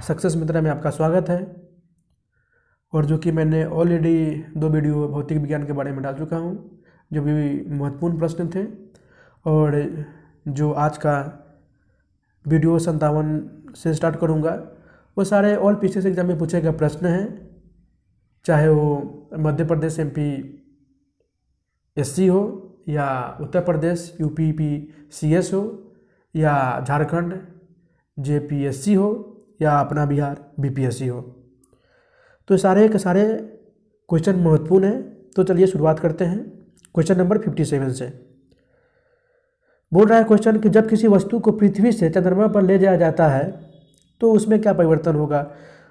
Success मित्रा में आपका स्वागत है। और जो कि मैंने ऑलरेडी 2 वीडियो भौतिक विज्ञान के बारे में डाल चुका हूँ, जो भी महत्वपूर्ण प्रश्न थे। और जो आज का वीडियो 57 से स्टार्ट करूँगा, वो सारे ऑल पीसीएस एग्जाम में पूछे गए प्रश्न हैं, चाहे वो मध्य प्रदेश एमपी एससी हो, या उत्तर प्रदेश यूपीपीसीएस हो, या झारखंड जेपीएससी हो, या अपना बिहार बीपीएससी हो। तो सारे के सारे क्वेश्चन महत्वपूर्ण हैं। तो चलिए शुरुआत करते हैं क्वेश्चन नंबर 57 से। बोल रहा है क्वेश्चन कि जब किसी वस्तु को पृथ्वी से चंद्रमा पर ले जाया जाता है तो उसमें क्या परिवर्तन होगा।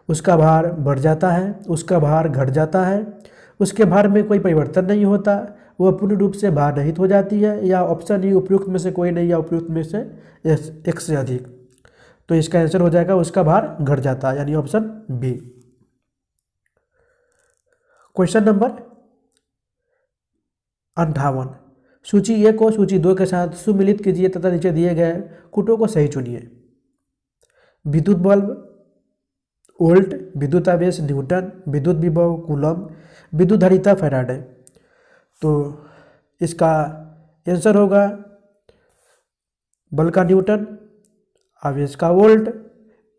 उसका भार बढ़ जाता है, उसका भार घट जाता है, उसके भार में कोई परिवर्तन नहीं होता, वह पूर्ण रूप से भार रहित हो जाती है, या ऑप्शन ई उपयुक्त में से कोई नहीं, या उपयुक्त में से एक से अधिक। तो इसका आंसर हो जाएगा उसका भार घट जाता है, यानी ऑप्शन बी। क्वेश्चन नंबर 58, सूची 1 को सूची 2 के साथ सुमिलित कीजिए तथा नीचे दिए गए कूटों को सही चुनिए। विद्युत बल्ब वोल्ट, विद्युत आवेश न्यूटन, विद्युत विभव कूलम, विद्युत धारिता फैराडे। तो इसका आंसर होगा बल का न्यूटन, आवेश का वोल्ट,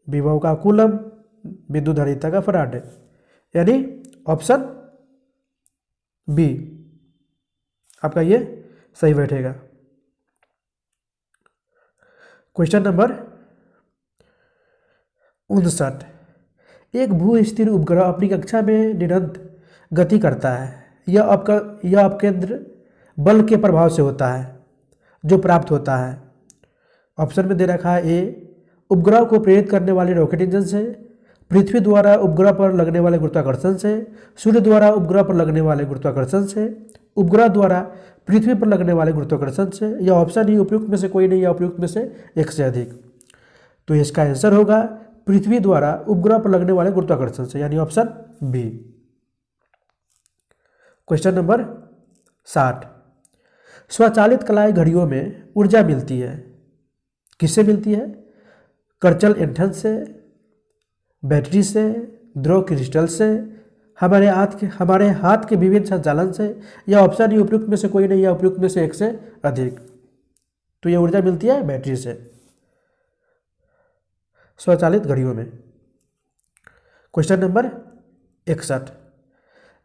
विभव का कूलम, विद्युत धारिता का फैराडे, यानी ऑप्शन बी आपका ये सही बैठेगा। क्वेश्चन नंबर 59, एक भू स्थिर उपग्रह अपनी कक्षा में निरंतर गति करता है। यह अपकेंद्र बल के प्रभाव से होता है जो प्राप्त होता है। ऑप्शन में दे रखा है ए उपग्रह को प्रेरित करने वाले रॉकेट इंजन से, पृथ्वी द्वारा उपग्रह पर लगने वाले गुरुत्वाकर्षण से, सूर्य द्वारा उपग्रह पर लगने वाले गुरुत्वाकर्षण से, उपग्रह द्वारा पृथ्वी पर लगने वाले गुरुत्वाकर्षण से, या ऑप्शन ई उपयुक्त में से कोई नहीं, या उपयुक्त में से एक से अधिक। तो इसका आंसर होगा पृथ्वी द्वारा उपग्रह पर लगने वाले गुरुत्वाकर्षण से, यानी ऑप्शन बी। क्वेश्चन नंबर 60, स्वचालित कलाई घड़ियों में ऊर्जा मिलती है, किससे मिलती है। कर्चल एंथन से, बैटरी से, ध्रुव क्रिस्टल से, हमारे हाथ के विभिन्न संचालन से, या ऑप्शन ई उपयुक्त में से कोई नहीं, या उपयुक्त में से एक से अधिक। तो यह ऊर्जा मिलती है बैटरी से, स्वचालित घड़ियों में। क्वेश्चन नंबर 61,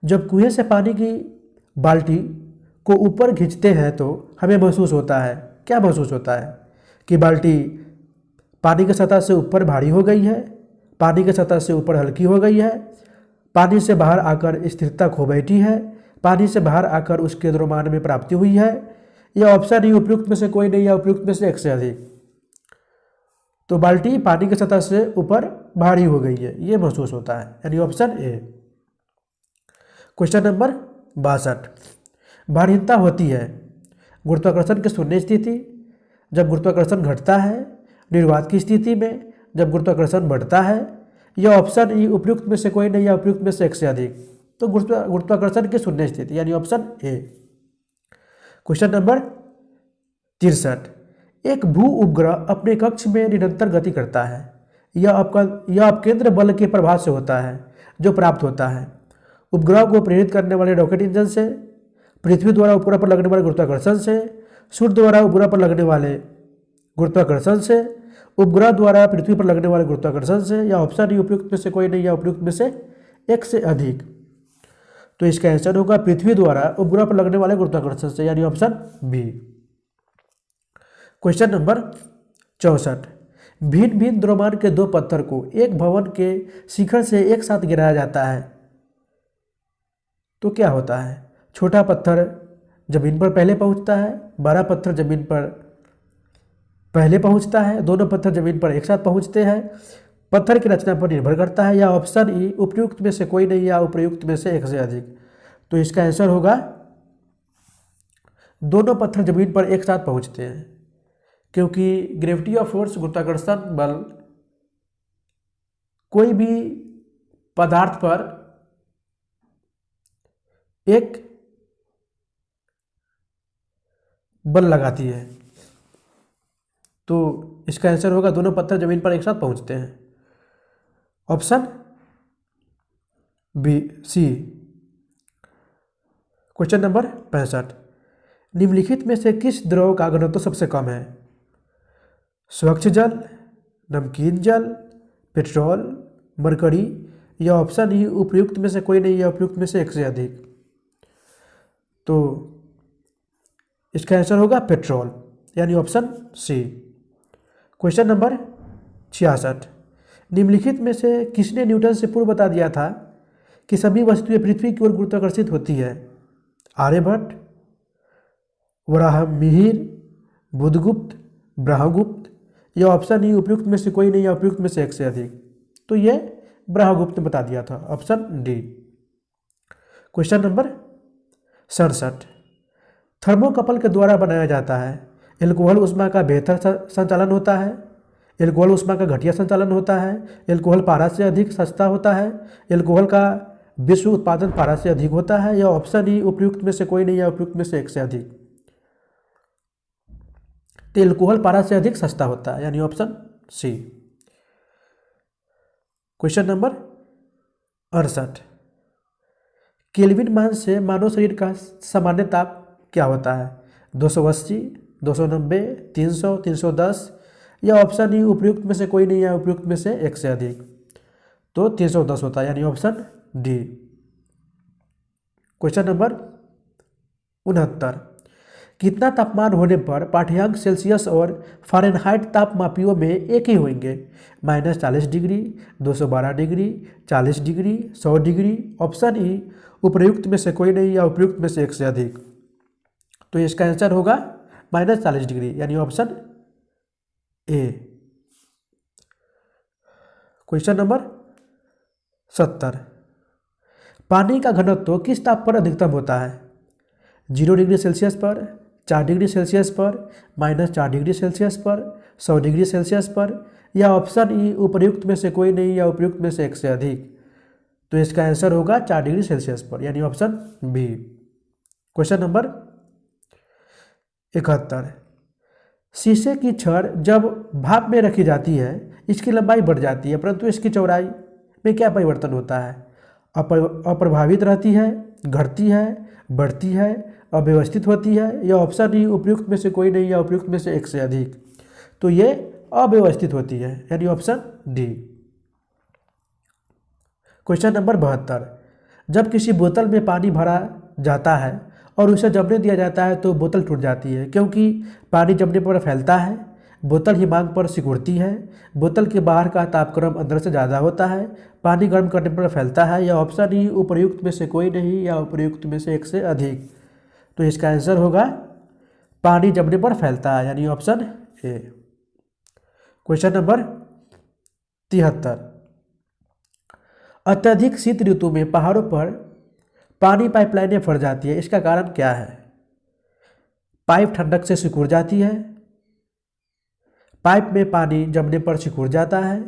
जब कुएं से पानी की बाल्टी को ऊपर खींचते हैं तो हमें महसूस होता है, क्या महसूस होता है, कि बाल्टी पानी की सतह से ऊपर भारी हो गई है, पानी की सतह से ऊपर हल्की हो गई है, पानी से बाहर आकर स्थिरता खो बैठी है, पानी से बाहर आकर उसके द्रव्यमान में प्राप्ति हुई है, या ऑप्शन ई उपयुक्त में से कोई नहीं, या उपयुक्त में से एक से अधिक। तो बाल्टी पानी की सतह से ऊपर भारी हो गई है, ये महसूस होता है, यानी ऑप्शन ए। क्वेश्चन नंबर 62, भारीहीनता होती है गुरुत्वाकर्षण की शून्य स्थिति, जब गुरुत्वाकर्षण घटता है, निर्वात की स्थिति में, जब गुरुत्वाकर्षण बढ़ता है, या ऑप्शन ई उपयुक्त में से कोई नहीं, या उपयुक्त में से एक से अधिक। तो गुरुत्वाकर्षण की शून्य स्थिति, यानी ऑप्शन ए। क्वेश्चन नंबर 63, एक भू उपग्रह अपने कक्ष में निरंतर गति करता है। यह अपकेंद्र बल के प्रभाव से होता है जो प्राप्त होता है। उपग्रह को प्रेरित करने वाले रॉकेट इंजन से, पृथ्वी द्वारा उपग्रह पर लगने वाले गुरुत्वाकर्षण से, सूर्य द्वारा उपग्रह पर लगने वाले गुरुत्वाकर्षण से, उपग्रह द्वारा पृथ्वी पर लगने वाले गुरुत्वाकर्षण से, या ऑप्शन ई उपयुक्त में से कोई नहीं, या उपयुक्त में से एक से अधिक। तो इसका आंसर होगा पृथ्वी द्वारा उपग्रह पर लगने वाले गुरुत्वाकर्षण से, यानी ऑप्शन बी। क्वेश्चन नंबर 64, भिन्न भिन्न द्रव्यमान के 2 पत्थर को एक भवन के शिखर से एक साथ गिराया जाता है तो क्या होता है। छोटा पत्थर जमीन पर पहले पहुंचता है, बड़ा पत्थर जमीन पर पहले पहुंचता है, दोनों पत्थर जमीन पर एक साथ पहुंचते हैं, पत्थर की रचना पर निर्भर करता है, या ऑप्शन ई उपयुक्त में से कोई नहीं, या उपयुक्त में से एक से अधिक। तो इसका आंसर होगा दोनों पत्थर जमीन पर एक साथ पहुंचते हैं, क्योंकि ग्रेविटी ऑफ फोर्स गुरुत्वाकर्षण बल कोई भी पदार्थ पर एक बल लगाती है। तो इसका आंसर होगा दोनों पत्थर जमीन पर एक साथ पहुंचते हैं। Option B C. Question number 65, निम्नलिखित में से किस द्रव का घनत्व सबसे कम है? स्वच्छ जल, नमकीन जल, पेट्रोल, मरकरी या ऑप्शन ई उपयुक्त में से कोई नहीं या उपयुक्त में से एक से अधिक। तो इसका आंसर होगा पेट्रोल, यानी ऑप्शन सी। क्वेश्चन नंबर 66, निम्नलिखित में से किसने न्यूटन से पूर्व बता दिया था कि सभी वस्तुएं पृथ्वी की ओर गुरुत्वाकर्षित होती है? आर्यभट्ट, वराहमिहिर, बुधगुप्त, ब्रह्मगुप्त या ऑप्शन ई उपयुक्त में से कोई नहीं या उपयुक्त में से एक से अधिक। तो ये ब्रह्मगुप्त ने बता दिया था, option D. Question number 67, thermocouple के द्वारा बनाया जाता है। एल्कोहल उष्मा का बेहतर संचालन होता है, एल्कोहल उष्मा का घटिया संचालन होता है, एल्कोहल पारा से अधिक सस्ता होता है, एल्कोहल का विश्व उत्पादन पारा से अधिक होता है या ऑप्शन ई उपयुक्त में से कोई नहीं या उपयुक्त में से एक से अधिक। तो एल्कोहल पारा से अधिक सस्ता होता है, यानी option C. Question number 68, kelvin मान से मानव शरीर का सामान्य ताप क्या होता है? 280, 290, 300, 310 या ऑप्शन ई उपयुक्त में से कोई नहीं या उपयुक्त में से एक से अधिक। तो 310 होता है, यानी ऑप्शन डी। क्वेश्चन नंबर 69, कितना तापमान होने पर पाठ्यांक सेल्सियस और फ़ारेनहाइट तापमापियों में एक ही होंगे? -40 degree, 212 degree, 40 degree, 100 degree. Option E उपयुक्त में से कोई नहीं या उपयुक्त में से एक से अधिक। तो इसका आंसर होगा -40 डिग्री, यानी ऑप्शन ए। क्वेश्चन नंबर 70, पानी का घनत्व किस ताप पर अधिकतम होता है? 0 डिग्री सेल्सियस पर, 4 डिग्री सेल्सियस पर, -4 डिग्री सेल्सियस पर, 100 डिग्री सेल्सियस पर या ऑप्शन ई उपयुक्त में से कोई नहीं या उपयुक्त में से एक से अधिक। तो इसका आंसर होगा 4 डिग्री सेल्सियस पर, यानी ऑप्शन बी। क्वेश्चन नंबर 71, शीशे की छड़ जब भाप में रखी जाती है इसकी लंबाई बढ़ जाती है, परंतु इसकी चौड़ाई में क्या परिवर्तन होता है? अप्रभावित रहती है, घटती है, बढ़ती है, अव्यवस्थित होती है या ऑप्शन ई उपयुक्त में से कोई नहीं या उपयुक्त में से एक से अधिक। तो ये अव्यवस्थित होती है, यानी ऑप्शन डी। क्वेश्चन नंबर 72, जब किसी बोतल में पानी भरा जाता है और उसे जमने दिया जाता है तो बोतल टूट जाती है, क्योंकि पानी जमने पर फैलता है, बोतल हिमांक पर सिकुड़ती है, बोतल के बाहर का तापक्रम अंदर से ज़्यादा होता है, पानी गर्म करने पर फैलता है या ऑप्शन ई उपयुक्त में से कोई नहीं या उपयुक्त में से एक से अधिक। तो इसका आंसर होगा पानी जमने पर फैलता है, यानी ऑप्शन ए। क्वेश्चन नंबर 73, अत्यधिक शीत ऋतु में पहाड़ों पर पानी पाइपलाइनें फट जाती है, इसका कारण क्या है? पाइप ठंडक से सिकुड़ जाती है, पाइप में पानी जमने पर सिकुड़ जाता है,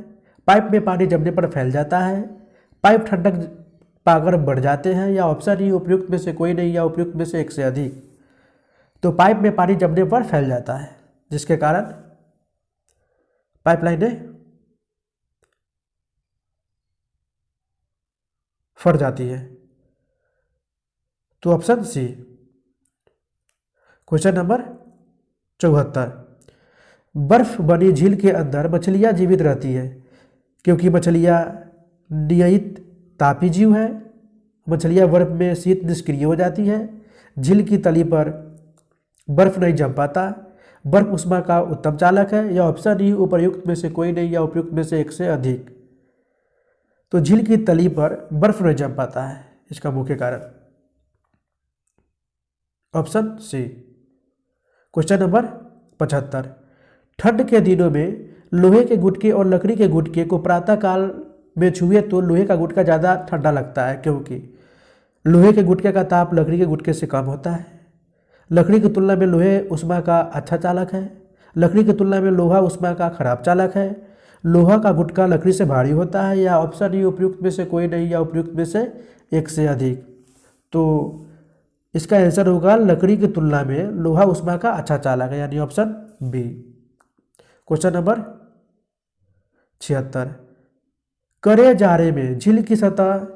पाइप में पानी जमने पर फैल जाता है, पाइप ठंडक पाकर बढ़ जाते हैं या ऑप्शन ई उपयुक्त में से कोई नहीं या उपयुक्त में से एक से अधिक। तो पाइप में पानी जमने पर फैल जाता है, जिसके कारण पाइपलाइनें फट जाती है। तो ऑप्शन सी। क्वेश्चन नंबर 74, बर्फ बनी झील के अंदर मछलियां जीवित रहती है क्योंकि मछलियां नियमित तापी जीव है, मछलियां बर्फ में शीत निष्क्रिय हो जाती है, झील की तली पर बर्फ नहीं जम पाता, बर्फ उष्मा का उत्तम चालक है या ऑप्शन ई उपयुक्त में से कोई नहीं या उपयुक्त में से एक से अधिक। तो झील की तली पर बर्फ नहीं जम पाता है, इसका मुख्य कारण ऑप्शन सी। क्वेश्चन नंबर 75, ठंड के दिनों में लोहे के गुटके और लकड़ी के गुटके को प्रातःकाल में छुए तो लोहे का गुटका ज़्यादा ठंडा लगता है, क्योंकि लोहे के गुटके का ताप लकड़ी के गुटके से कम होता है। लकड़ी की तुलना में लोहे उष्मा का अच्छा चालक है, लकड़ी की तुलना में लोहा उष्मा का खराब चालक है, लोहा का गुटका लकड़ी से भारी होता है या ऑप्शन ई उपयुक्त में से कोई नहीं या उपयुक्त में से एक से अधिक। तो इसका आंसर होगा लकड़ी की तुलना में लोहा उष्मा का अच्छा चालक है, यानी ऑप्शन बी। क्वेश्चन नंबर 76, कड़े जाड़े में झील की सतह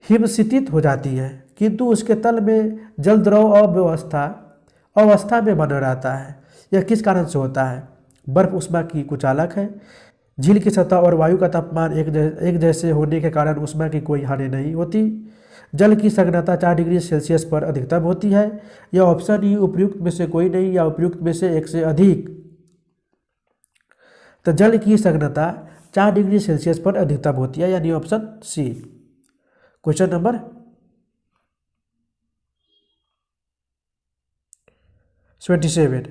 हिमशितित हो जाती है, किंतु उसके तल में जल द्रव अवस्था में बना रहता है। यह किस कारण से होता है? बर्फ ऊष्मा की कुचालक है। झील की सतह और वायु का तापमान एक जैसे होने के कारण ऊष्मा की कोई हानि नहीं होती। जल की संघनता 4 डिग्री सेल्सियस पर अधिकतम होती है। यह ऑप्शन ई उपयुक्त में से कोई नहीं या उपयुक्त में से एक से अधिक। तो जल की संघनता 4 डिग्री सेल्सियस पर अधिकतम होती है, यानी ऑप्शन सी। Question number 27।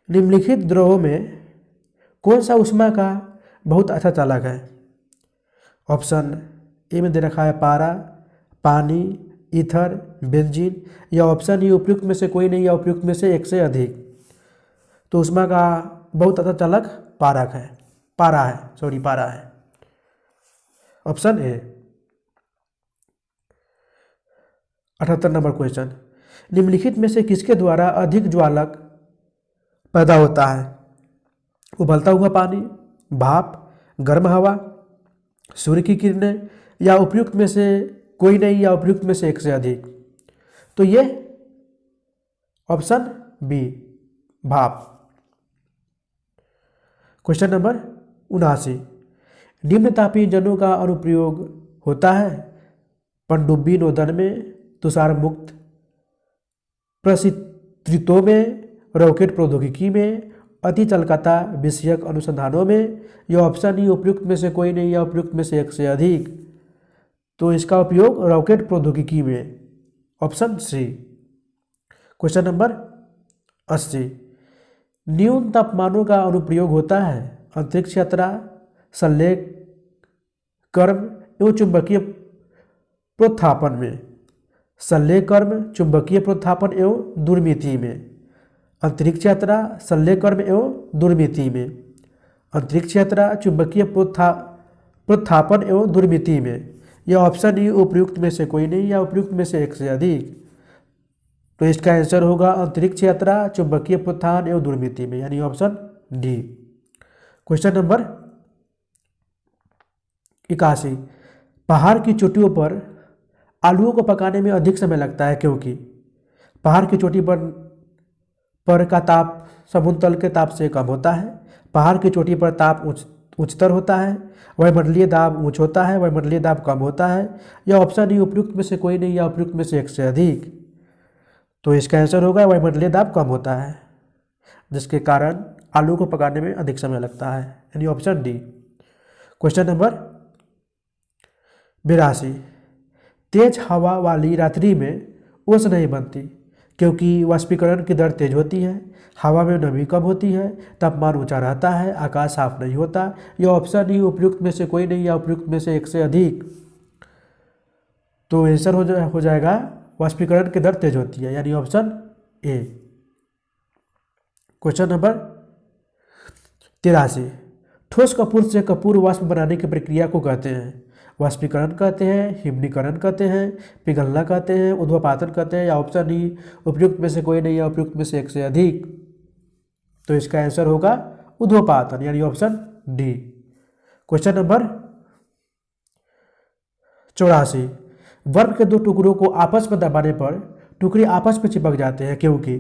निम्नलिखित द्रवों में कौन सा ऊष्मा का बहुत अच्छा चालक है? ऑप्शन ए में दे रखा है पारा, पानी, ईथर, बेंजीन, या ऑप्शन ई उपयुक्त में से कोई नहीं या उपयुक्त में से एक से अधिक। तो ऊष्मा का बहुत अच्छा चालक पारा है। Option A. 78 नंबर क्वेश्चन, निम्नलिखित में से किसके द्वारा अधिक ज्वालक पैदा होता है? उबलता हुआ पानी, भाप, गर्म हवा, सूर्य की किरणें, या उपयुक्त में से कोई नहीं या उपयुक्त में से एक से अधिक। तो ये ऑप्शन बी, भाप। क्वेश्चन नंबर 79, निम्न तापीय इंजनों का अनुप्रयोग होता है पनडुब्बी नौदन में, तुषार मुक्त प्रशिक्षितों में, रॉकेट प्रौद्योगिकी में, अतिचालकता विषयक अनुसंधानों में, यह ऑप्शन ई उपयुक्त में से कोई नहीं या उपयुक्त में से एक से अधिक। तो इसका उपयोग रॉकेट प्रौद्योगिकी में, ऑप्शन सी। क्वेश्चन नंबर 80, न्यून तापमानों का अनुप्रयोग होता है अंतरिक्ष यात्रा, संलेखकर्म एवं चुंबकीय प्रोत्थापन में। संलेखकर्म, चुंबकीय प्रोत्थापन एवं दूरमिति में। अंतरिक्ष यात्रा, संलेखकर्म एवं दूरमिति में। अंतरिक्ष यात्रा, चुंबकीय प्रोत्थापन एवं दूरमिति में। यह ऑप्शन ई उपयुक्त में से कोई नहीं या उपयुक्त में से एक से अधिक। तो इसका आंसर होगा अंतरिक्ष यात्रा, चुंबकीय प्रोत्थान एवं दूरमिति में, यानी ऑप्शन डी। क्वेश्चन नंबर 81, पहाड़ की चोटियों पर आलूओं को पकाने में अधिक समय लगता है क्योंकि पहाड़ की चोटी पर का ताप समुद्र तल के ताप से कम होता है। पहाड़ की चोटी पर ताप उच्चतर होता है, वायुमंडलीय दाब उच्च होता है, वायुमंडलीय दाब कम होता है। यह ऑप्शन ई उपयुक्त में से कोई नहीं या उपयुक्त में से एक से अधिक। तो इसका आंसर होगा वायुमंडलीय दाब कम होता है, जिसके कारण आलू को पकाने में अधिक समय लगता है, यानी ऑप्शन डी। क्वेश्चन नंबर 82, तेज हवा वाली रात्रि में ओस नहीं बनती क्योंकि वाष्पीकरण की दर तेज होती है, हवा में नमी कम होती है, तापमान ऊंचा रहता है, आकाश साफ नहीं होता। यह ऑप्शन ही उपयुक्त में से कोई नहीं या उपयुक्त में से एक से अधिक। तो आंसर हो जाएगा वाष्पीकरण की दर तेज होती है, यानी ऑप्शन ए। क्वेश्चन नंबर 83, ठोस कपूर से कपूर वाष्प बनाने की प्रक्रिया को कहते हैं? वाष्पीकरण कहते हैं, हिमनीकरण कहते हैं, पिघलना कहते हैं, ऊर्ध्वपातन कहते हैं, या ऑप्शन ई उपयुक्त में से कोई नहीं या उपयुक्त में से एक से अधिक। तो इसका आंसर होगा ऊर्ध्वपातन, यानी ऑप्शन डी। क्वेश्चन नंबर 84, बर्फ के दो टुकड़ों को आपस में दबाने पर टुकड़े आपस में चिपक जाते हैं क्योंकि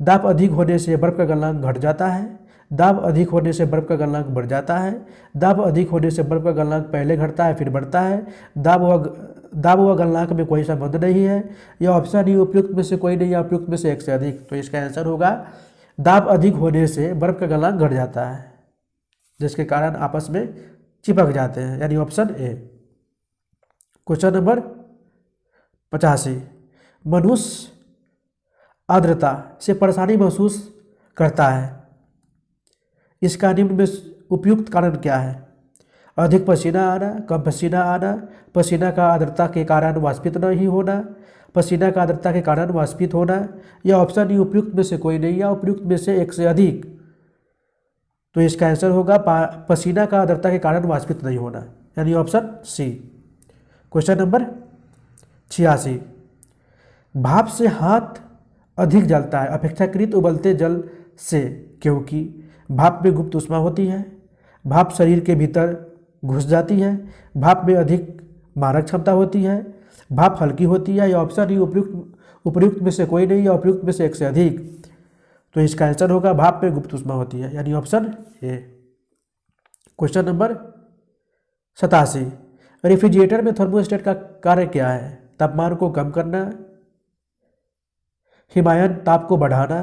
दाब अधिक होने से बर्फ का गलनांक घट जाता है, दाब अधिक होने से बर्फ का गलनांक बढ़ जाता है, दाब अधिक होने से बर्फ का गलनांक पहले घटता है फिर बढ़ता है, दाब व गलनांक में कोई संबंध नहीं है। यह ऑप्शन ही उपयुक्त में से कोई नहीं या उपयुक्त में से एक से अधिक। तो इसका आंसर होगा दाब अधिक होने से बर्फ का गलनांक घट जाता है, जिसके कारण आपस में चिपक जाते हैं, यानी ऑप्शन ए। क्वेश्चन नंबर 85, मनुष्य आर्द्रता से परेशानी महसूस करता है, इसका निम्न में उपयुक्त कारण क्या है? अधिक पसीना आना, कम पसीना आना, पसीना का आर्द्रता के कारण वाष्पित नहीं होना, पसीना का आर्द्रता के कारण वाष्पित होना। यह ऑप्शन ही उपयुक्त में से कोई नहीं या उपयुक्त में से एक से अधिक। तो इसका आंसर होगा पसीना का आर्द्रता के कारण वाष्पित नहीं होना, यानी ऑप्शन सी। क्वेश्चन नंबर 86, भाप से हाथ अधिक जलता है अपेक्षाकृत उबलते जल से, क्योंकि भाप में गुप्त ऊष्मा होती है, भाप शरीर के भीतर घुस जाती है, भाप में अधिक मारक क्षमता होती है, भाप हल्की होती है, या ऑप्शन ही उपयुक्त में से कोई नहीं या उपयुक्त में से एक से अधिक। तो इसका आंसर होगा भाप में गुप्त ऊष्मा होती है, यानी option A. Question number 87, refrigerator में थर्मोस्टेट का कार्य क्या है? तापमान को कम करना, हिमायन ताप को बढ़ाना,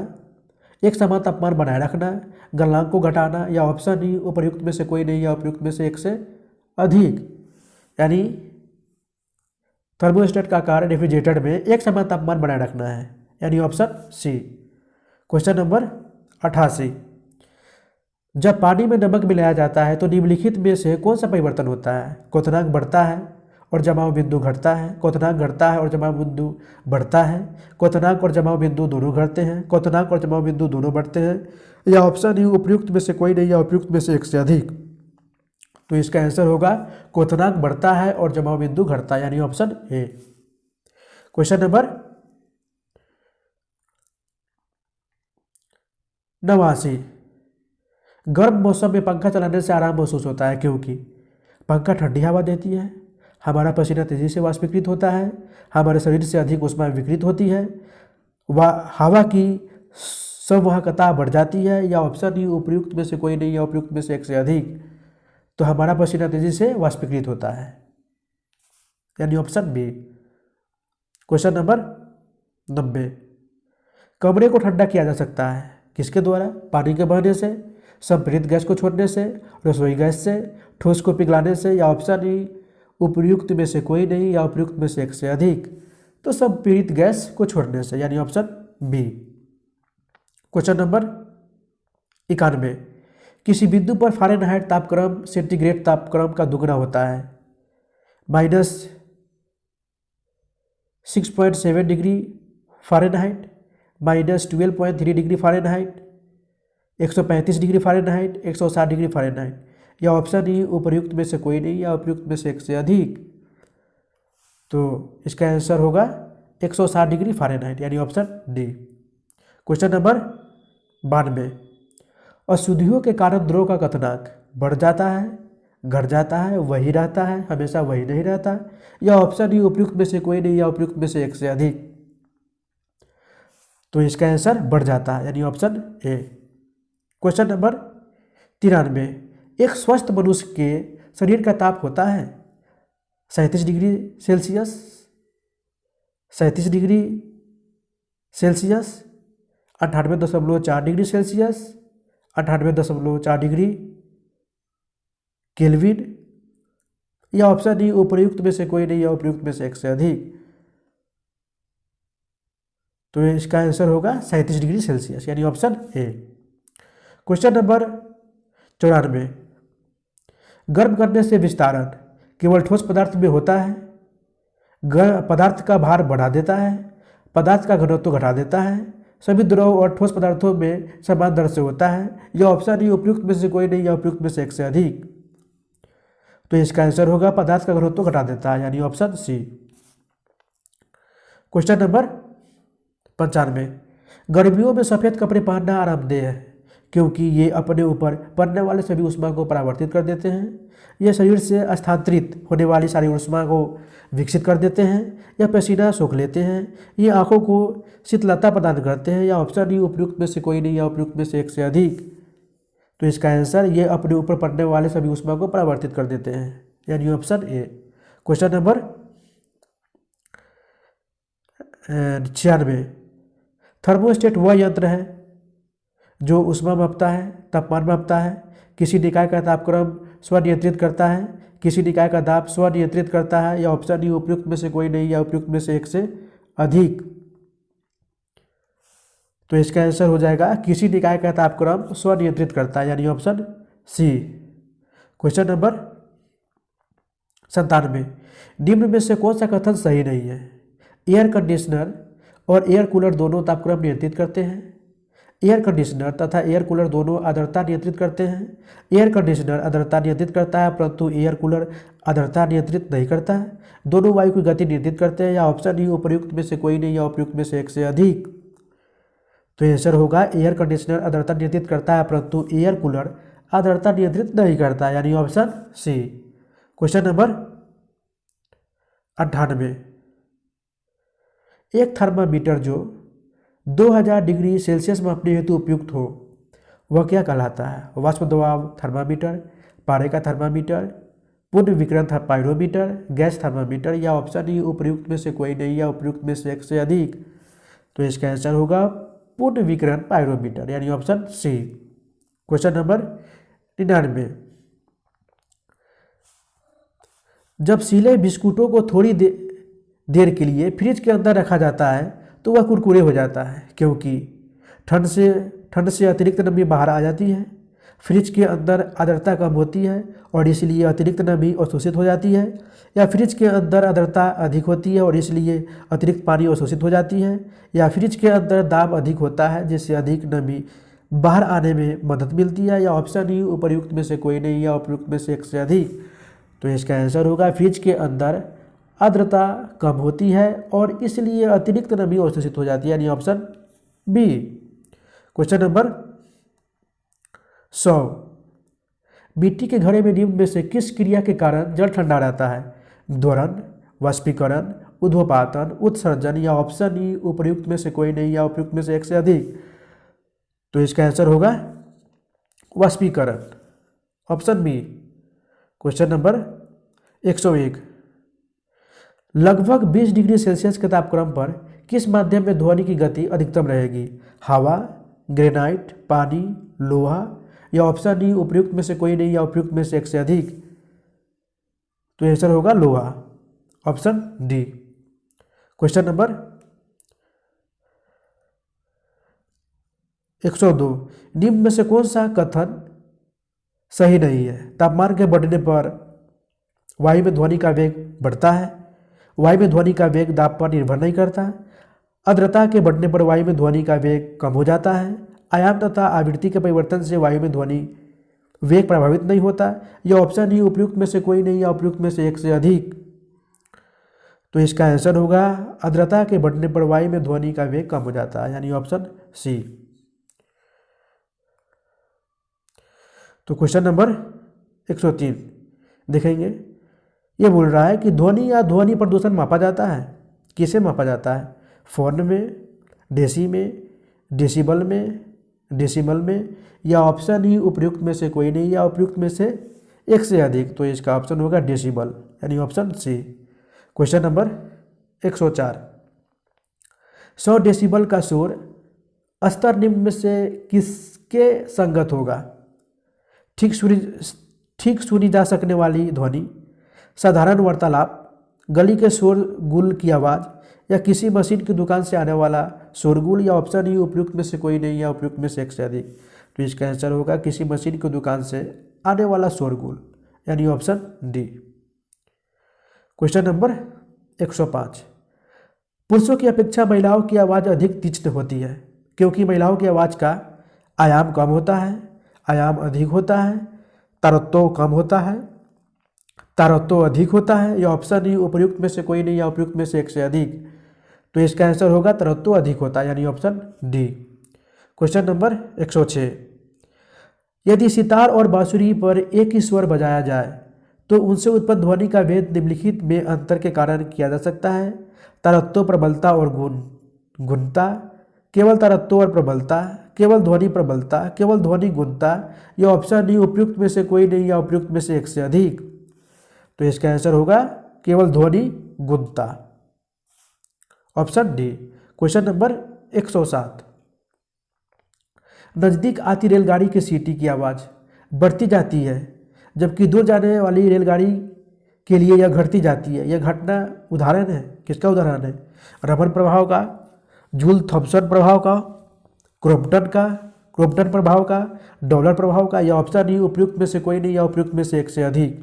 एक समान तापमान बनाए रखना, गलनांक को घटाना, या ऑप्शन ही उपयुक्त में से कोई नहीं या उपयुक्त में से एक से अधिक। यानी थर्मोस्टेट का कार्य रेफ्रिजरेटर में एक समान तापमान बनाए रखना है, यानी ऑप्शन सी। क्वेश्चन नंबर 88, जब पानी में नमक मिलाया जाता है तो निम्नलिखित में से कौन सा परिवर्तन होता है? क्वथनांक बढ़ता है और जमाव बिंदु घटता है, क्वथनांक घटता है और जमाव बिंदु बढ़ता है, क्वथनांक और जमाव बिंदु दोनों घटते हैं, क्वथनांक और जमाव बिंदु दोनों बढ़ते हैं, या ऑप्शन ही उपयुक्त में से कोई नहीं या उपयुक्त में से एक से अधिक। तो इसका आंसर होगा क्वथनांक बढ़ता है और जमाव बिंदु घटता है, यानी ऑप्शन ए। क्वेश्चन नंबर 89, गर्म मौसम में पंखा चलाने से आराम महसूस होता है क्योंकि पंखा ठंडी हवा देती है, हमारा पसीना तेजी से वाष्पीकृत होता है, हमारे शरीर से अधिक ऊष्मा विकृत होती है, हवा की संवाहकता बढ़ जाती है, या ऑप्शन ही उपयुक्त में से कोई नहीं या उपयुक्त में से एक से अधिक। तो हमारा पसीना तेजी से वाष्पीकृत होता है, यानी ऑप्शन बी। क्वेश्चन नंबर 90, कमरे को ठंडा किया जा सकता है किसके द्वारा? पानी के बहने से, संपीड़ित गैस को छोड़ने से, रसोई गैस से, ठोस को पिघलाने से, या ऑप्शन ही उपयुक्त में से कोई नहीं या उपयुक्त में से एक से अधिक। तो संपीड़ित गैस को छोड़ने से, यानी ऑप्शन बी। क्वेश्चन नंबर 91, किसी बिंदु पर फ़ारेनहाइट तापक्रम सेंटीग्रेड तापक्रम का दुगना होता है। -6.7 degree Fahrenheit, -12.3 degree Fahrenheit, 135 degree Fahrenheit, 160 degree Fahrenheit, या ऑप्शन ही उपयुक्त में से कोई नहीं या उपयुक्त में से एक से अधिक। तो इसका आंसर होगा 160 डिग्री फ़ारेनहाइट, यानी ऑप्शन डी। क्वेश्चन नंबर 92, अशुद्धियों के कारण द्रव का क्वथनांक बढ़ जाता है, घट जाता है, वही रहता है, हमेशा वही नहीं रहता, या ऑप्शन ही उपयुक्त में से कोई नहीं या उपयुक्त में से एक से अधिक। तो इसका आंसर बढ़ जाता है, यानी ऑप्शन ए। क्वेश्चन नंबर 93, एक स्वस्थ मनुष्य के शरीर का ताप होता है 37 degree Celsius, 37 degree Celsius, 98.4 degree Celsius, 98.4 degree kelvin, या ऑप्शन डी उपयुक्त में से कोई नहीं या उपयुक्त में से एक से अधिक। तो इसका आंसर होगा 37 डिग्री सेल्सियस, यानी ऑप्शन ए। क्वेश्चन नंबर 94, गर्म करने से विस्तारण केवल ठोस पदार्थ में होता है, पदार्थ का भार बढ़ा देता है, पदार्थ का घनत्व घटा देता है, सभी द्रव और ठोस पदार्थों में समान दर से होता है, या ऑप्शन ही उपयुक्त में से कोई नहीं या उपयुक्त में से एक से अधिक। तो इसका आंसर होगा पदार्थ का घनत्व घटा देता है, यानी ऑप्शन सी। क्वेश्चन नंबर 95, गर्मियों में सफ़ेद कपड़े पहनना आरामदेह है क्योंकि ये अपने ऊपर पड़ने वाले सभी ऊष्मा को परावर्तित कर देते हैं, ये शरीर से स्थानांतरित होने वाली सारी ऊष्मा को विकसित कर देते हैं, या पसीना सोख लेते हैं, ये आँखों को शीतलता प्रदान करते हैं, या ऑप्शन ही उपयुक्त में से कोई नहीं या उपयुक्त में से एक से अधिक। तो इसका आंसर ये अपने ऊपर पड़ने वाले सभी ऊष्मा को परावर्तित कर देते हैं, यानी option A. Question number 96, thermostat वह यंत्र है जो ऊष्मा मापता है, तापमान मापता है, किसी निकाय का तापक्रम स्वनियंत्रित करता है, किसी निकाय का दाब स्वनियंत्रित करता है, या ऑप्शन डी उपयुक्त में से कोई नहीं या उपयुक्त में से एक से अधिक। तो इसका आंसर हो जाएगा किसी निकाय का तापक्रम स्वनियंत्रित करता है, यानी ऑप्शन सी। क्वेश्चन नंबर 97, निम्न में से कौन सा कथन सही नहीं है? एयर कंडीशनर और एयर कूलर दोनों तापक्रम नियंत्रित करते हैं, एयर कंडीशनर तथा एयर कूलर दोनों आर्द्रता नियंत्रित करते हैं। एयर कंडीशनर आर्द्रता नियंत्रित करता है परंतु एयर कूलर आर्द्रता नियंत्रित नहीं करता है। दोनों वायु की गति नियंत्रित करते हैं, या ऑप्शन ई उपर्युक्त में से कोई नहीं, या उपर्युक्त में से एक से अधिक। तो आंसर होगा एयर कंडीशनर आर्द्रता नियंत्रित करता है परंतु एयर कूलर आर्द्रता नियंत्रित नहीं करता, यानी ऑप्शन सी। क्वेश्चन नंबर 98, एक थर्मामीटर जो 2000 डिग्री सेल्सियस मापने हेतु उपयुक्त हो वह क्या कहलाता है? वाष्प दबाव थर्मामीटर, पारे का थर्मामीटर, पूर्ण विकिरण पाइरोमीटर, गैस थर्मामीटर, या ऑप्शन ई उपयुक्त में से कोई नहीं, या उपयुक्त में से एक से अधिक। तो इसका आंसर होगा पूर्ण विकिरण पाइरोमीटर, यानी ऑप्शन सी। क्वेश्चन नंबर 99, जब सीले बिस्कुटों को थोड़ी देर के लिए फ्रिज के अंदर रखा जाता है तो वह कुरकुरे हो जाता है, क्योंकि ठंड से अतिरिक्त नमी बाहर आ जाती है, फ्रिज के अंदर आर्द्रता कम होती है और इसलिए अतिरिक्त नमी अवशोषित हो जाती है, या फ्रिज के अंदर आर्द्रता अधिक होती है और इसलिए अतिरिक्त पानी अवशोषित हो जाती है, या फ्रिज के अंदर दाब अधिक होता है जिससे अधिक नमी बाहर आने में मदद मिलती है, या ऑप्शन ई उपर्युक्त में से कोई नहीं, या उपयुक्त में से एक से अधिक। तो इसका आंसर होगा फ्रिज के अंदर आर्द्रता कम होती है और इसलिए अतिरिक्त नमी अवशोषित हो जाती है, यानी ऑप्शन बी। क्वेश्चन नंबर 100, मिट्टी के घड़े में निम्न में से किस क्रिया के कारण जल ठंडा रहता है? द्वरण, वाष्पीकरण, ऊध्र्वपातन, उत्सर्जन, या ऑप्शन ई उपर्युक्त में से कोई नहीं, या उपयुक्त में से एक से अधिक। तो इसका आंसर होगा वाष्पीकरण, ऑप्शन बी। क्वेश्चन नंबर 101, लगभग 20 डिग्री सेल्सियस के तापक्रम पर किस माध्यम में ध्वनि की गति अधिकतम रहेगी? हवा, ग्रेनाइट, पानी, लोहा, या ऑप्शन ई उपयुक्त में से कोई नहीं, या उपयुक्त में से एक से अधिक। तो आंसर होगा लोहा, ऑप्शन डी। क्वेश्चन नंबर 102, निम्न में से कौन सा कथन सही नहीं है? तापमान के बढ़ने पर वायु में ध्वनि का वेग बढ़ता है, वायु में ध्वनि का वेग दाब पर निर्भर नहीं करता, आर्द्रता के बढ़ने पर वायु में ध्वनि का वेग कम हो जाता है, आयाम तथा आवृत्ति के परिवर्तन से वायु में ध्वनि वेग प्रभावित नहीं होता, या ऑप्शन ई उपयुक्त में से कोई नहीं, या उपयुक्त में से एक से अधिक। तो इसका आंसर होगा आर्द्रता के बढ़ने पर वायु में ध्वनि का वेग कम हो जाता है, यानी ऑप्शन सी। तो क्वेश्चन नंबर 103 देखेंगे, ये बोल रहा है कि ध्वनि या ध्वनि प्रदूषण मापा जाता है, किसे मापा जाता है? फोन में, डेसी में, डेसिबल में, डेसिमल में, या ऑप्शन ई उपयुक्त में से कोई नहीं, या उपयुक्त में से एक से अधिक। तो इसका ऑप्शन होगा डेसिबल, यानी option C. Question number 104, 100 decibel का शोर स्तर निम्न में से किसके संगत होगा? ठीक सुनी जा सकने वाली ध्वनि, साधारण वार्तालाप, गली के शोरगुल की आवाज़, या किसी मशीन की दुकान से आने वाला शोरगुल, या ऑप्शन ई उपयुक्त में से कोई नहीं, या उपयुक्त में से एक से अधिक। तो इसका आंसर होगा किसी मशीन की दुकान से आने वाला शोरगुल, यानी ऑप्शन डी। क्वेश्चन नंबर 105, पुरुषों की अपेक्षा महिलाओं की आवाज़ अधिक तीक्ष्ण होती है क्योंकि महिलाओं की आवाज़ का आयाम कम होता है, आयाम अधिक होता है, तारत्व कम होता है, तारत्व अधिक होता है, या ऑप्शन ई उपयुक्त में से कोई नहीं, या उपयुक्त में से एक से अधिक। तो इसका आंसर होगा तारत्व अधिक होता है, यानी ऑप्शन डी। क्वेश्चन नंबर 106, यदि सितार और बांसुरी पर एक ही स्वर बजाया जाए तो उनसे उत्पन्न ध्वनि का भेद निम्नलिखित में अंतर के कारण किया जा सकता है? तारत्व, प्रबलता और गुणता, केवल तारत्व और प्रबलता, केवल ध्वनि प्रबलता, केवल ध्वनि गुणता, या ऑप्शन ई उपयुक्त में से कोई नहीं, या उपयुक्त में से एक से अधिक। तो इसका आंसर होगा केवल ध्वनि गुणता, ऑप्शन डी। क्वेश्चन नंबर 107, नजदीक आती रेलगाड़ी की सीटी की आवाज़ बढ़ती जाती है जबकि दूर जाने वाली रेलगाड़ी के लिए यह घटती जाती है। यह घटना उदाहरण है, किसका उदाहरण है? रमन प्रभाव का, जूल थॉम्सन प्रभाव का, क्रॉम्पटन प्रभाव का, डॉलर प्रभाव का, या ऑप्शन ई उपयुक्त में से कोई नहीं, या उपयुक्त में से एक से अधिक।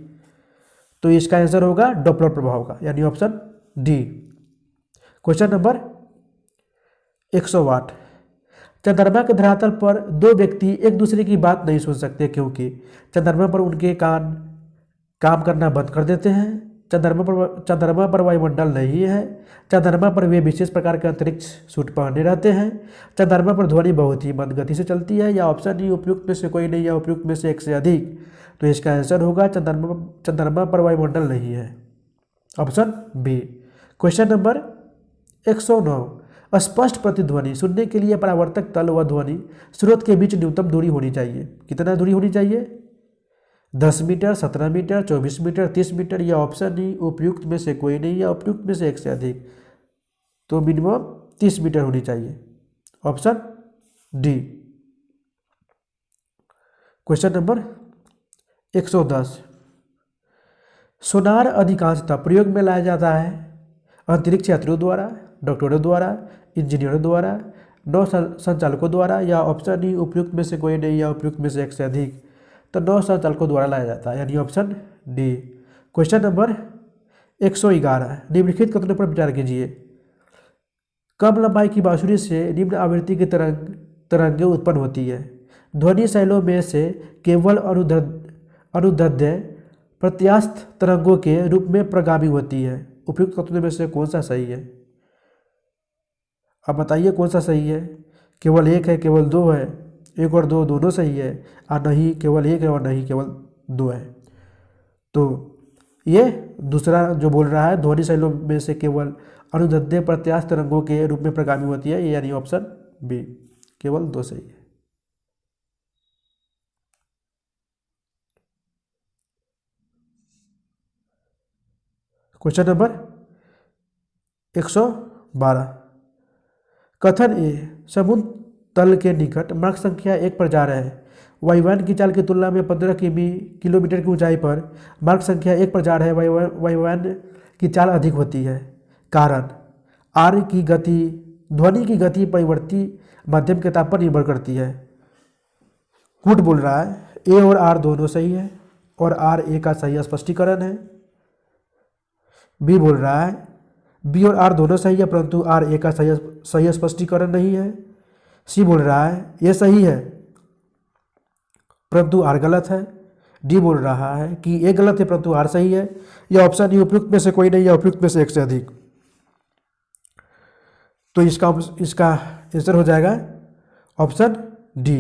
तो इसका आंसर होगा डॉपलर प्रभाव का, यानी ऑप्शन डी। क्वेश्चन नंबर 108, चंद्रमा के धरातल पर दो व्यक्ति एक दूसरे की बात नहीं सुन सकते क्योंकि चंद्रमा पर उनके कान काम करना बंद कर देते हैं। चंद्रमा पर वायुमंडल नहीं है। चंद्रमा पर वे विशेष प्रकार के अंतरिक्ष सूट पहने रहते हैं। चंद्रमा पर ध्वनि बहुत ही मंद गति से चलती है। या ऑप्शन ई उपयुक्त में से कोई नहीं, या उपयुक्त में से एक से अधिक। तो इसका आंसर होगा चंद्रमा पर वायुमंडल नहीं है, ऑप्शन बी। Question number 109। स्पष्ट प्रतिध्वनि सुनने के लिए परावर्तक तल व ध्वनि स्रोत के बीच न्यूनतम दूरी होनी चाहिए। कितना दूरी होनी चाहिए? 10 मीटर, 17 मीटर, 24 मीटर, 30 मीटर। या ऑप्शन ई उपयुक्त में से कोई नहीं, या उपयुक्त में से एक से अधिक। तो मिनिमम 30 मीटर होनी चाहिए, ऑप्शन डी। Question number 110। सोनार अधिकांशतः प्रयोग में लाया जाता है अंतरिक्ष यात्रियों द्वारा, डॉक्टरों द्वारा, इंजीनियरों द्वारा, नौ संचालकों द्वारा। या ऑप्शन ई उपयुक्त में से कोई नहीं, या उपयुक्त में से एक से अधिक। तो नौ संचालकों द्वारा लाया जाता है, यानी ऑप्शन डी। Question number 111। निम्नलिखित कथनों पर विचार कीजिए। कम लंबाई की बांसुरी से निम्न आवृत्ति की तरंगें उत्पन्न होती है। ध्वनि शैलों में से केवल अनुदैर्ध्य प्रत्यास्थ तरंगों के रूप में प्रगामी होती है। उपयुक्त कथनों में से कौन सा सही है? अब बताइए कौन सा सही है? केवल एक है, केवल दो है, एक और दो दोनों सही है, और नहीं केवल एक है और नहीं केवल दो है। तो ये दूसरा जो बोल रहा है, ध्वनि शैलों में से केवल अनुदैर्ध्य प्रत्यास्थ तरंगों के रूप में प्रगामी होती है, यानी ऑप्शन बी, केवल दो सही है। Question number 112। कथन ए समुद्र तल के निकट मार्ग संख्या 1 पर जा रहे हैं। वायुयान की चाल की तुलना में 15 किलोमीटर की ऊंचाई पर मार्ग संख्या 1 पर जा रहे वायुयान की चाल अधिक होती है। कारण आर की गति ध्वनि की गति परिवर्ती माध्यम के ताप पर निर्भर करती है। कूट बोल रहा है ए और आर दोनों सही है, और आर ए का सही स्पष्टीकरण है। बी बोल रहा है बी और आर दोनों सही है, परंतु आर ए का सही स्पष्टीकरण नहीं है। सी बोल रहा है ये सही है, परंतु आर गलत है। डी बोल रहा है कि ए गलत है परंतु आर सही है। यह ऑप्शन ई उपयुक्त में से कोई नहीं, या उपयुक्त में से एक से अधिक। तो इसका आंसर हो जाएगा ऑप्शन डी,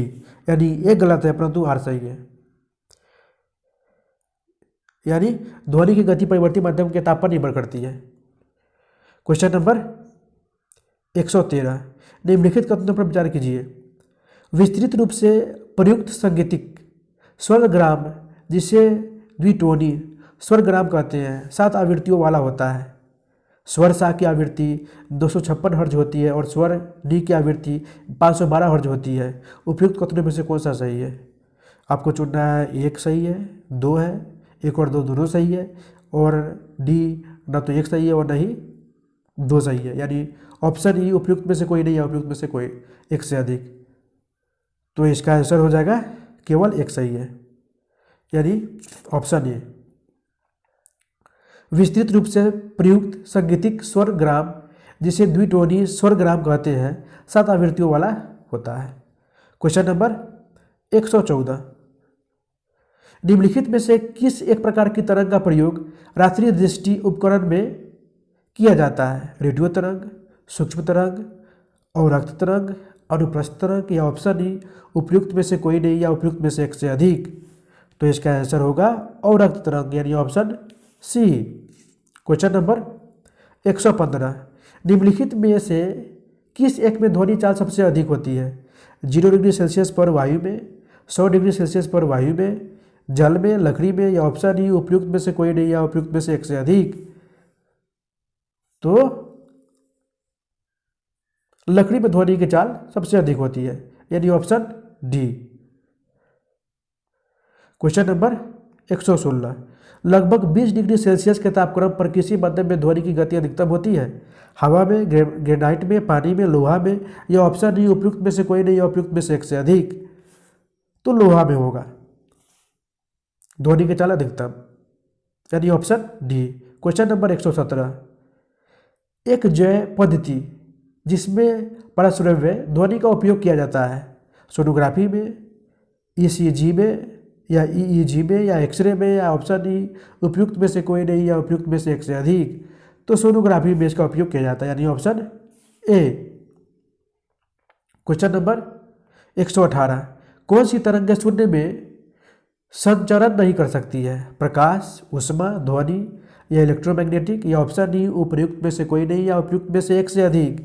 यानी ए गलत है परंतु आर सही है। यानी ध्वनि की गति परिवर्ती माध्यम के ताप पर निर्भर करती है। Question number 113। निम्नलिखित कथनों पर विचार कीजिए। विस्तृत रूप से प्रयुक्त संगीतिक स्वरग्राम, जिसे द्विटोनी स्वरग्राम कहते हैं, 7 आवृत्तियों वाला होता है। स्वर सा की आवृत्ति 256 हर्ज होती है और स्वर डी की आवृत्ति 512 हर्ज होती है। उपयुक्त कथनों में से कौन सा सही है? आपको चुनना है, एक सही है, दो है, एक और दो दोनों सही है, और डी ना तो एक सही है और नहीं दो सही है, यानी ऑप्शन ई उपयुक्त में से कोई नहीं, या उपयुक्त में से कोई एक से अधिक। तो इसका आंसर हो जाएगा केवल एक सही है, यानी ऑप्शन ए। विस्तृत रूप से प्रयुक्त संगीतिक स्वरग्राम, जिसे द्विटोनी स्वरग्राम कहते हैं, 7 आवृत्तियों वाला होता है। Question number 114। निम्नलिखित में से किस एक प्रकार की तरंग का प्रयोग रात्रि दृष्टि उपकरण में किया जाता है? रेडियो तरंग, सूक्ष्म तरंग, अवरक्त तरंग, अनुप्रस्थ तरंग। या ऑप्शन ई उपयुक्त में से कोई नहीं, या उपयुक्त में से एक से अधिक। तो इसका आंसर होगा अवरक्त तरंग, यानी ऑप्शन सी। Question number 115। निम्नलिखित में से किस एक में ध्वनि चाल सबसे अधिक होती है? 0 डिग्री सेल्सियस पर वायु में, 100 डिग्री सेल्सियस पर वायु में, जल में, लकड़ी में। या ऑप्शन ई उपयुक्त में से कोई नहीं, या उपयुक्त में से एक से अधिक। तो लकड़ी में ध्वनि की चाल सबसे अधिक होती है, यानी ऑप्शन डी। Question number 116। लगभग 20 डिग्री सेल्सियस के तापक्रम पर किसी माध्यम में ध्वनि की गति अधिकतम होती है? हवा में, ग्रेनाइट में, पानी में, लोहा में। या ऑप्शन डी उपयुक्त में से कोई नहीं, या उपयुक्त में से एक से अधिक। तो लोहा में होगा ध्वनि की चाल अधिकतम, यानी ऑप्शन डी। Question number 117। एक जय पद्धति जिसमें परश्रव्य ध्वनि का उपयोग किया जाता है। सोनोग्राफी में, ईसीजी में या ईईजी में या एक्सरे में, या ऑप्शन ई उपयुक्त में से कोई नहीं या उपयुक्त में से एक से अधिक, तो सोनोग्राफी में इसका उपयोग किया जाता है, यानी ऑप्शन ए। क्वेश्चन नंबर 118, कौन सी तरंगें शून्य में संचरण नहीं कर सकती है? प्रकाश, ऊष्मा, ध्वनि या इलेक्ट्रोमैग्नेटिक, या ऑप्शन ई उपयुक्त में से कोई नहीं या उपयुक्त में से एक से अधिक।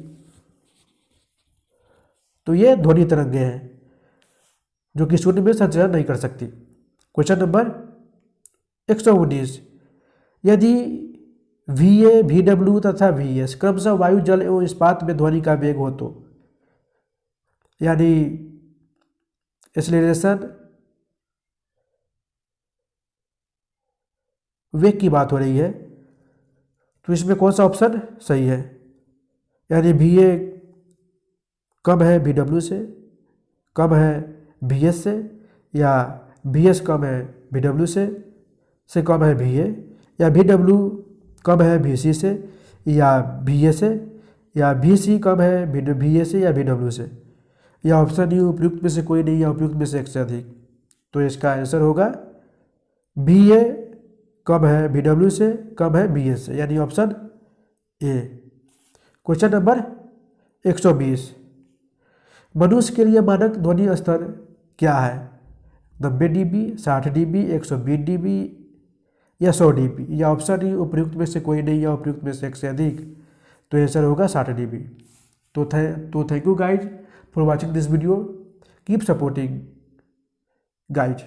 तो ये ध्वनि तरंगें हैं जो कि शून्य में संचरण नहीं कर सकती। क्वेश्चन नंबर 119, यदि VA, VW तथा VS क्रमशः वायु, जल एवं इस्पात में ध्वनि का वेग हो तो, यानी एक्सेलरेशन वेग की बात हो रही है, तो इसमें कौन सा ऑप्शन सही है? यानी VA कम है VW से, कम है VS से, या VS कम है VW से कम है VA, या VW कम है VC से या VA से, या VC कम है VA से या VW से, या ऑप्शन ई उपयुक्त में से कोई नहीं या उपयुक्त में से एक से अधिक। तो इसका आंसर होगा VA कम है VW से, कम है VS से, यानी ऑप्शन ए। क्वेश्चन नंबर 120, मनुष्य के लिए मानक ध्वनि स्तर क्या है? 90 dB, 60 dB, 120 dB या 100 dB, या ऑप्शन ई उपयुक्त में से कोई नहीं या उपयुक्त में से एक से अधिक। तो आंसर होगा 60 dB। तो thank you guys for watching this video, keep supporting guys.